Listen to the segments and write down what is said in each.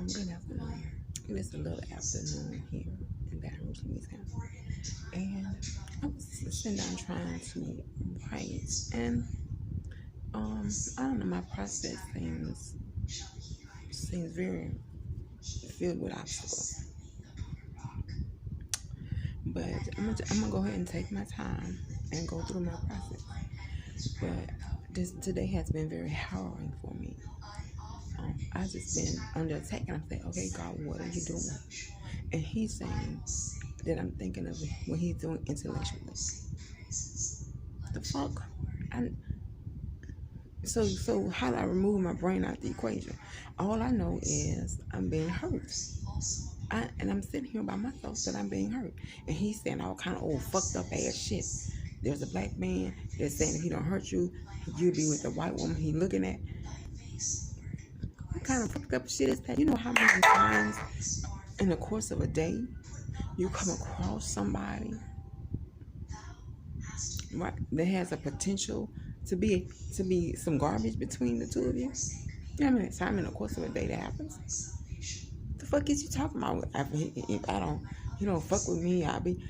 Good afternoon. It is a little afternoon here in Baton Rouge, Louisiana. And I was sitting down trying to write. And I don't know, my process seems very filled with obstacles. But I'm gonna go ahead and take my time and go through my process. But today has been very harrowing for me. I just been under attack, and I'm saying, okay, God, what are you doing? And He's saying that I'm thinking of what He's doing intellectually. The fuck? So how do I remove my brain out the equation? All I know is I'm being hurt. And I'm sitting here by myself that I'm being hurt. And He's saying all kind of old fucked up ass shit. There's a black man that's saying if he don't hurt you, you'll be with the white woman he looking at. What kind of fucked up shit is that? You know how many times in the course of a day you come across somebody, right, that has a potential to be some garbage between the two of you? You know how many times in the course of a day that happens? The fuck is you talking about? If you don't fuck with me, I'll be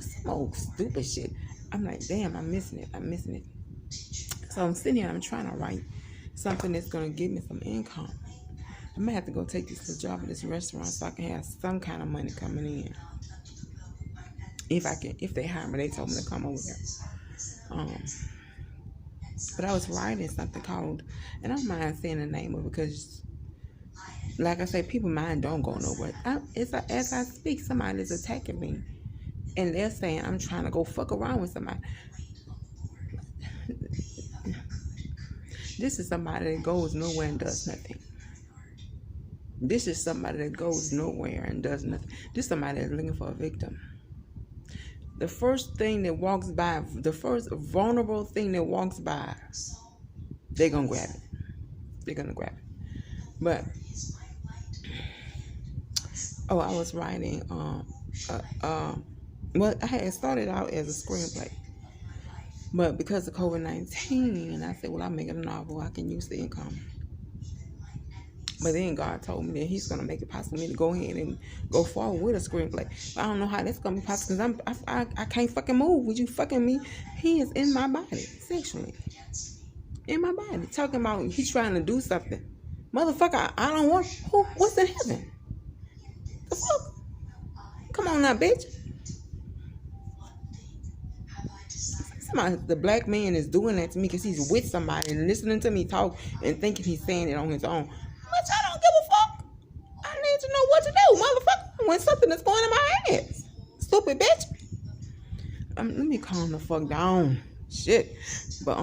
some old stupid shit. I'm like, damn, I'm missing it. So I'm sitting here, I'm trying to write something that's gonna give me some income. I might have to go take this job at this restaurant so I can have some kind of money coming in. If they hire me, they told me to come over there. But I was writing something called, and I don't mind saying the name of it because, like I say, people's mind don't go nowhere. As I speak, somebody's attacking me, and they're saying I'm trying to go fuck around with somebody. This is somebody that goes nowhere and does nothing. This is somebody that goes nowhere and does nothing. This is somebody that's looking for a victim. The first thing that walks by, the first vulnerable thing that walks by, they're going to grab it. But, I was writing, I had started out as a screenplay. But because of COVID-19, I said, well, I'm making a novel. I can use the income. But then God told me that He's going to make it possible for me to go ahead and go forward with a screenplay. But I don't know how that's going to be possible because I can't fucking move. Would you fucking me? He is in my body, sexually. In my body. Talking about He's trying to do something. Motherfucker, I don't want... What's in heaven? The fuck? Come on now, bitch. The black man is doing that to me because he's with somebody and listening to me talk and thinking he's saying it on his own. Bitch, I don't give a fuck. I need to know what to do, motherfucker, when something is going in my ass. Stupid bitch. Let me calm the fuck down. Shit. But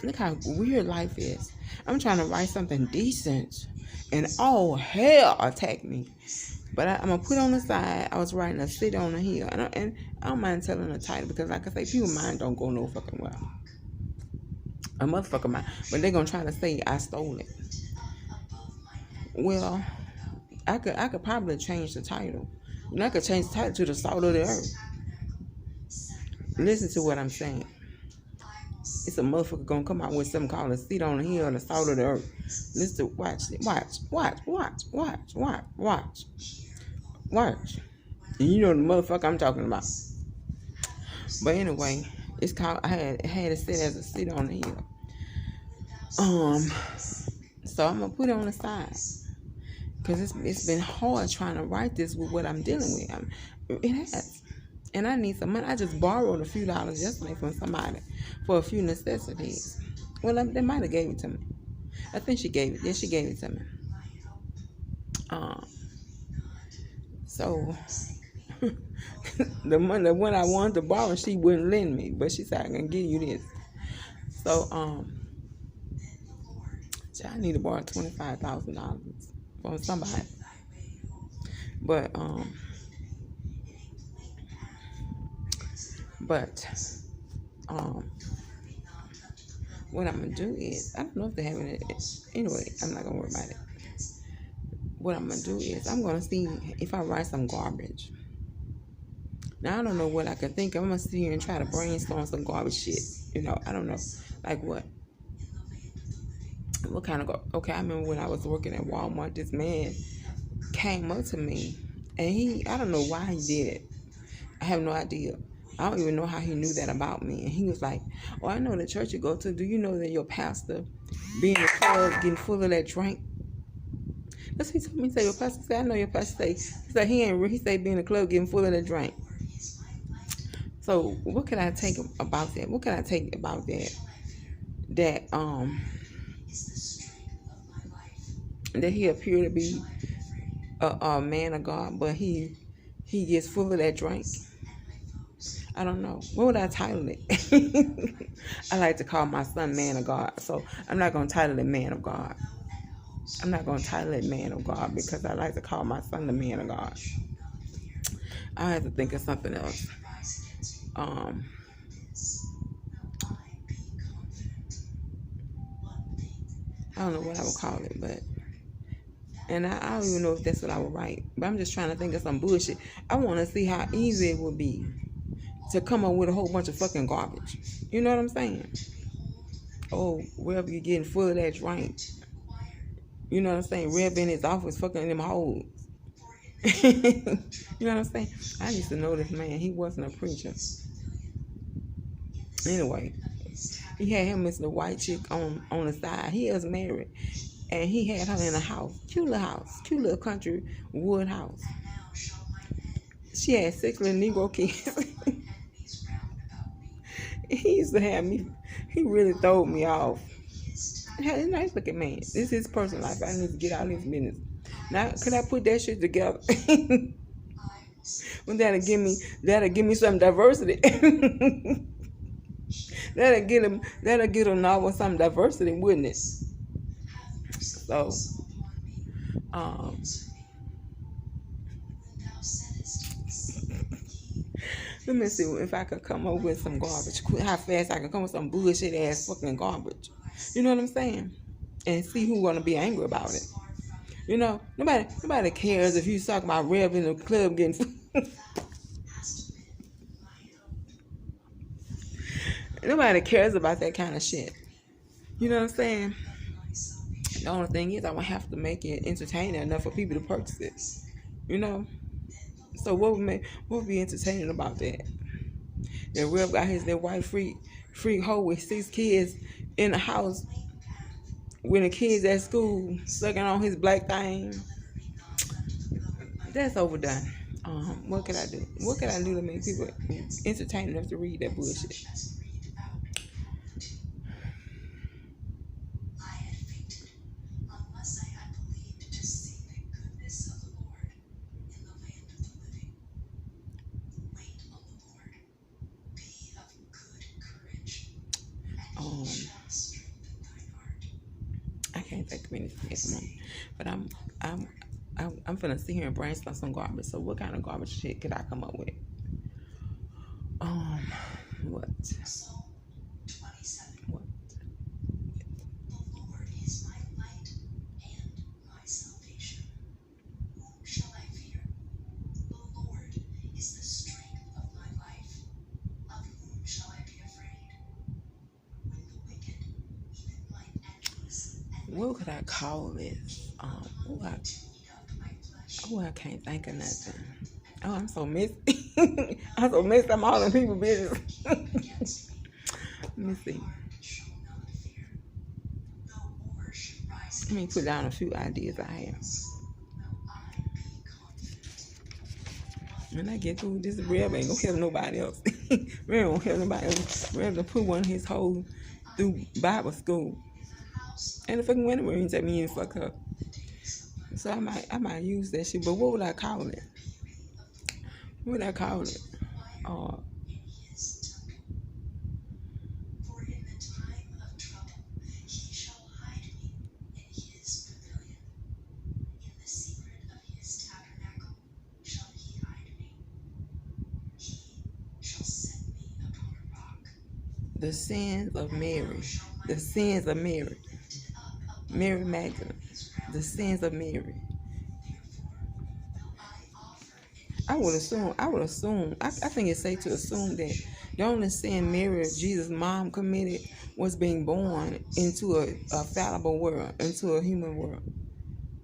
look how weird life is. I'm trying to write something decent and all hell attack me. But I'm going to put on the side, I was writing a City on the Hill. And I don't mind telling the title because, like I say, people's mind don't go no fucking well. A motherfucker mind. But they're going to try to say I stole it. Well, I could probably change the title. And I could change the title to The Salt of the Earth. Listen to what I'm saying. It's a motherfucker going to come out with something called A Seat on the Hill, The Salt of the Earth. Listen, watch. And you know the motherfucker I'm talking about. But anyway, it's called, I had it set as A Seat on the Hill. So I'm going to put it on the side. Because it's been hard trying to write this with what I'm dealing with. It has. And I need some money. I just borrowed a few dollars yesterday from somebody for a few necessities. Well, they might have gave it to me. I think she gave it. Yeah, she gave it to me. So the one I wanted to borrow, she wouldn't lend me, but she said I can give you this. So I need to borrow $25,000 from somebody. But what I'm gonna do is, I don't know if they have it. Anyway, I'm not gonna worry about it. What I'm gonna do is I'm gonna see if I write some garbage. Now I don't know what I can think of. I'm gonna sit here and try to brainstorm some garbage shit. I don't know, like what. What kind of okay? I remember when I was working at Walmart, this man came up to me, and I don't know why he did it. I have no idea. I don't even know how he knew that about me. And he was like, "Oh, I know the church you go to. Do you know that your pastor be in the club getting full of that drink?" That's what he told me. He said, "Your pastor said, I know your pastor say." He said, He said, "Be in the club getting full of that drink." So what can I take about that? What can I take about that? That he appeared to be a man of God, but he gets full of that drink. I don't know. What would I title it? I like to call my son man of God, so I'm not going to title it man of God. I'm not going to title it man of God because I like to call my son the man of God. I have to think of something else. I don't know what I would call it, and I don't even know if that's what I would write. But I'm just trying to think of some bullshit. I want to see how easy it would be to come up with a whole bunch of fucking garbage. You know what I'm saying? Oh, wherever you're getting full of that drink. You know what I'm saying? Reb in his office fucking them hoes. You know what I'm saying? I used to know this man. He wasn't a preacher. Anyway, he had him as the white chick on the side. He was married. And he had her in a house. Cute little country wood house. She had 6 little Negro kids. He used to have me. He really throwed me off. Had a nice looking man. This is his personal life. I need to get out of his business. Now, could I put that shit together? Well, that'll give me some diversity. that'll get him now with some diversity, wouldn't it? So, let me see if I could come up with some garbage. How fast I can come with some bullshit ass fucking garbage. You know what I'm saying? And see who's gonna be angry about it. You know, nobody cares if you talk about Rev in the club getting. Nobody cares about that kind of shit. You know what I'm saying? The only thing is, I would have to make it entertaining enough for people to purchase it. You know. So what would be entertaining about that? That Rev got that white freak hoe with 6 kids in the house when the kids at school sucking on his black thing. That's overdone. What can I do? What can I do to make people entertain enough to read that bullshit? I can't think of anything at the moment, but I'm finna sit here and brainstorm some garbage. So what kind of garbage shit could I come up with? What? The Lord is my light and my salvation. Whom shall I fear? The Lord is the strength of my life. Of whom shall I be afraid? When the wicked, even my enemies, what could I call this? I can't think of nothing. Oh, I'm so messy. I'm so messy. I'm all in people's business. Let me see. Let me put down a few ideas I have. When I get through this, Reb ain't gonna help nobody else. Reb won't help nobody else. Reb gonna put one of his hoes through Bible school. And the fucking winter rings at me and fuck her. So I might use that shit, but what would I call it? What would I call it? For in the time of trouble, he shall hide me in his pavilion. In the secret of his tabernacle shall he hide me. He shall set me upon a rock. The sins of Mary. The sins of Mary. Mary Magdalene. The sins of Mary. I would assume. I think it's safe to assume that The only sin Mary, Jesus' mom, committed was being born into a fallible world, into a human world.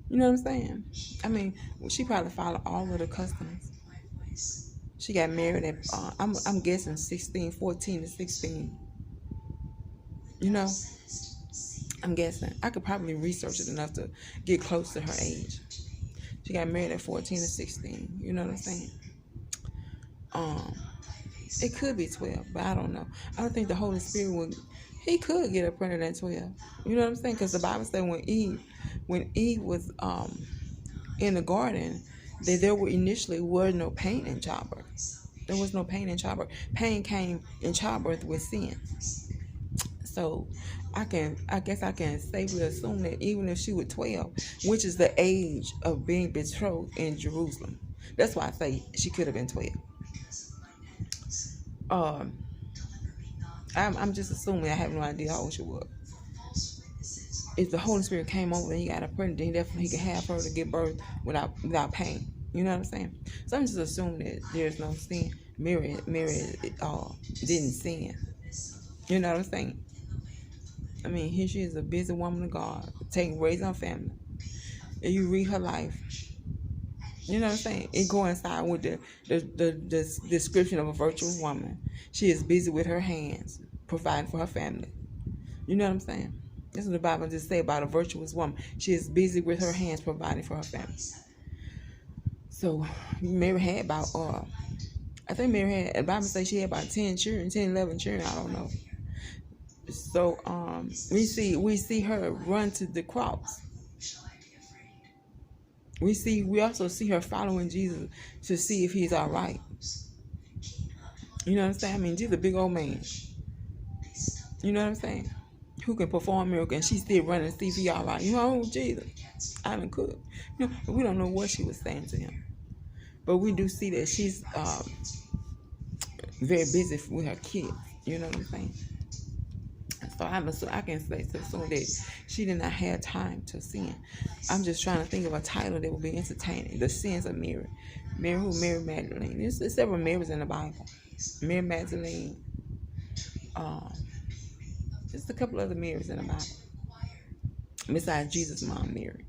You know what I'm saying? I mean, she probably followed all of the customs. She got married at, I'm guessing 16, 14 to 16. You know? I'm guessing. I could probably research it enough to get close to her age. She got married at 14 to 16. You know what I'm saying? It could be 12, but I don't know. I don't think the Holy Spirit would. He could get her pregnant at 12. You know what I'm saying? Because the Bible said when Eve was in the garden, that there initially was no pain in childbirth. There was no pain in childbirth. Pain came in childbirth with sin. So I guess I can safely assume that even if she was 12, which is the age of being betrothed in Jerusalem, that's why I say she could have been 12. I'm just assuming. I have no idea how old she was. If the Holy Spirit came over and he got her pregnant, then definitely he could have her to give birth without pain. You know what I'm saying? So I'm just assuming that there's no sin. Mary didn't sin. You know what I'm saying? I mean, here she is, a busy woman of God, raising her family. And you read her life. You know what I'm saying? It coincides with the description of a virtuous woman. She is busy with her hands, providing for her family. You know what I'm saying? That's what the Bible just say about a virtuous woman. She is busy with her hands, providing for her family. So Mary had about, I think Mary had, the Bible says she had about 10 children, 10, 11 children, I don't know. So we see her run to the cross. We also see her following Jesus to see if he's all right. You know what I'm saying? I mean, Jesus is a big old man. You know what I'm saying? Who can perform miracles, and she's still running to see if he's all right. You know, Jesus, I done could. You know, we don't know what she was saying to him, but we do see that she's very busy with her kids. You know what I'm saying? So I can say so that she did not have time to sin. I'm just trying to think of a title that would be entertaining. The Sins of Mary. Mary Magdalene. There's several Marys in the Bible. Mary Magdalene. Just a couple other Marys in the Bible. Besides Jesus' mom, Mary.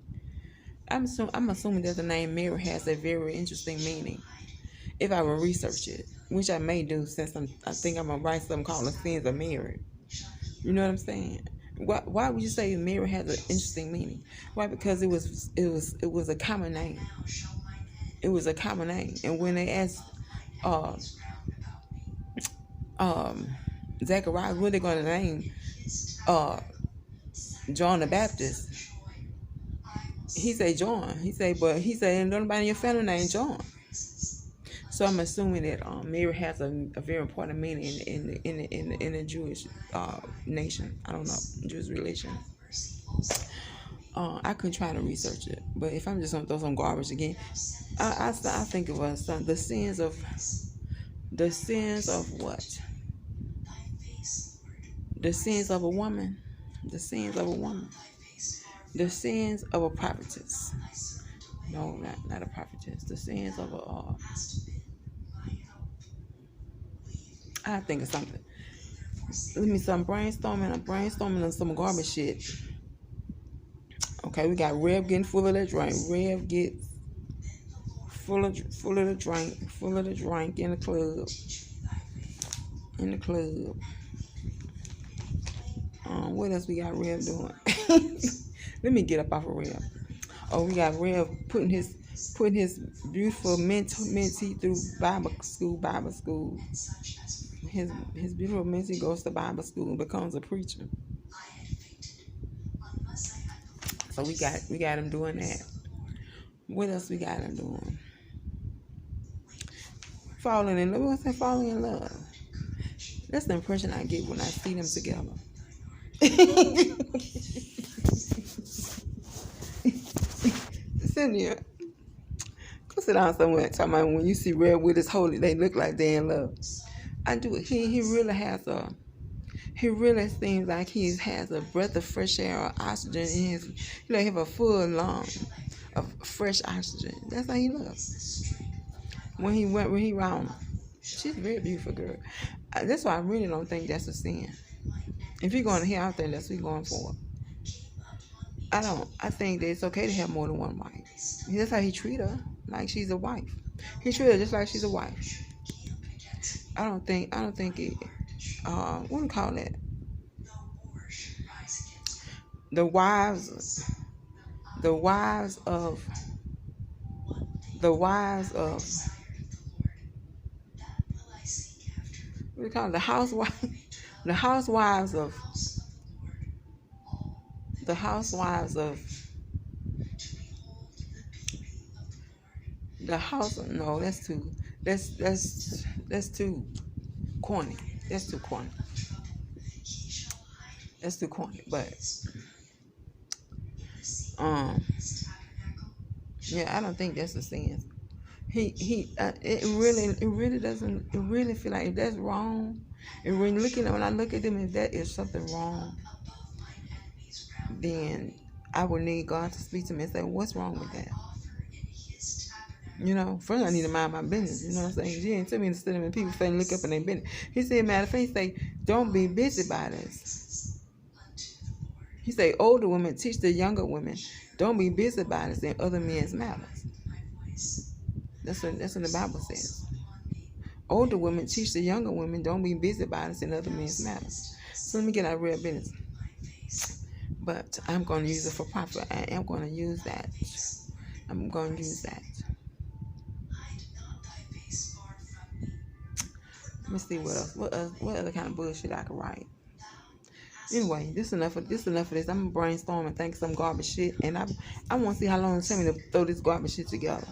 I'm assuming that the name Mary has a very interesting meaning. If I will research it, which I may do, since I think I'm gonna write something called The Sins of Mary. You know what I'm saying? Why would you say Mary has an interesting meaning? Why? Because it was a common name. It was a common name, and when they asked Zechariah what they're going to name John the Baptist, he said John. He said, ain't nobody in your family named John. So I'm assuming that Mary has a very important meaning in the Jewish nation. I don't know, Jewish religion. I could try to research it, but if I'm just gonna throw some garbage again, I think of the sins of what? The sins of a woman. The sins of a woman. The sins of a prophetess. No, not a prophetess. The sins of a. I think of something. Let me some brainstorming. I'm brainstorming on some garbage shit. Okay, we got Rev getting full of that drink. Rev gets full of the drink in the club. What else we got Rev doing? Let me get up off of Rev. Oh, we got Rev putting his beautiful mentee through Bible school. His beautiful mentee goes to Bible school and becomes a preacher. So we got him doing that. What else we got him doing? Falling in love. What's that? Falling in love. That's the impression I get when I see them together. Cynthia, go sit down somewhere. Talking about when you see Red with his holy, they look like they in love. I do. He really has He really seems like he has a breath of fresh air or oxygen in his. He have a full lung of fresh oxygen. That's how he looks. When he round, she's a very beautiful girl. That's why I really don't think that's a sin. If you're going to hell, I think that's what you're going for. I think that it's okay to have more than one wife. That's how he treat her, like she's a wife. He treat her just like she's a wife. I don't think it. What do you call that? The wives of what do you call it? The housewives of the house. No, that's too corny. That's too corny. But yeah, I don't think that's a sin. It really doesn't. It really feel like if that's wrong, and when I look at them, if that is something wrong, then I would need God to speak to me and say, what's wrong with that? First I need to mind my business. You know what I'm saying? He ain't tell me to sit in people face and look up in their business. He said, matter of fact, he say, don't be busy by this. He say, older women teach the younger women, don't be busy by this in other men's matters. That's what the Bible says. Older women teach the younger women, don't be busy by this in other men's matters. So let me get out of real business. But I'm going to use it for profit. I am going to use that. I'm going to use that. Let me see what else. What other kind of bullshit I could write? Anyway, this enough of this. I'm gonna brainstorm and think some garbage shit, and I want to see how long it takes me to throw this garbage shit together.